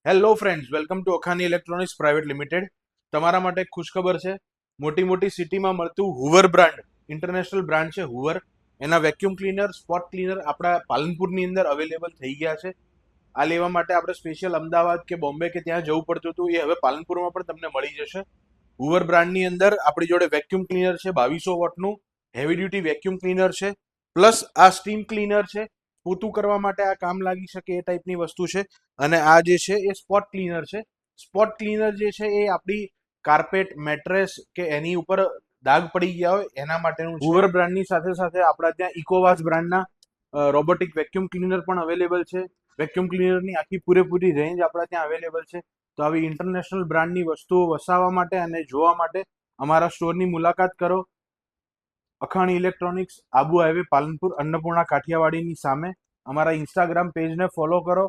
Hello friends, welcome to Akhani electronics private limited. તમારા માટે એક ખુશખબર છે. મોટી મોટી સિટીમાં મળતું હુવર બ્રાન્ડ, ઇન્ટરનેશનલ બ્રાન્ડ છે હુવર. એના વેક્યુમ ક્લીનર, સ્પોટ ક્લીનર આપણા પાલનપુરની અંદર અવેલેબલ થઈ ગયા છે. આ લેવા માટે આપણે સ્પેશિયલ અમદાવાદ કે બોમ્બે કે ત્યાં જવું પડતું હતું, એ હવે પાલનપુરમાં પણ તમને મળી જશે. હુવર બ્રાન્ડની અંદર આપણી જોડે વેક્યુમ ક્લીનર છે 2200 વોટનું, હેવી ડ્યુટી વેક્યુમ ક્લીનર છે, પ્લસ આ સ્ટીમ ક્લીનર છે. પોતું કરવા માટે આ કામ લાગી શકે એ ટાઈપની વસ્તુ છે. અને આ જે છે એ સ્પોટ ક્લીનર છે. સ્પોટ ક્લીનર જે છે એ આપણી કાર્પેટ, મેટ્રેસ કે એની ઉપર દાગ પડી ગયા હોય એના માટેનું હુવર બ્રાન્ડની સાથે સાથે આપણા ત્યાં ઇકોવાસ બ્રાન્ડના રોબોટિક વેક્યુમ ક્લીનર પણ અવેલેબલ છે. વેક્યુમ ક્લીનરની આખી પૂરેપૂરી રેન્જ આપણા ત્યાં અવેલેબલ છે. તો આવી ઇન્ટરનેશનલ બ્રાન્ડની વસ્તુઓ વસાવવા માટે અને જોવા માટે અમારા સ્ટોરની મુલાકાત કરો. અખાણી ઇલેક્ટ્રોનિક્સ, આબુ હાઈવે, પાલનપુર, અન્નપૂર્ણા કાઠિયાવાડીની સામે. અમારા ઇન્સ્ટાગ્રામ પેજને ફોલો કરો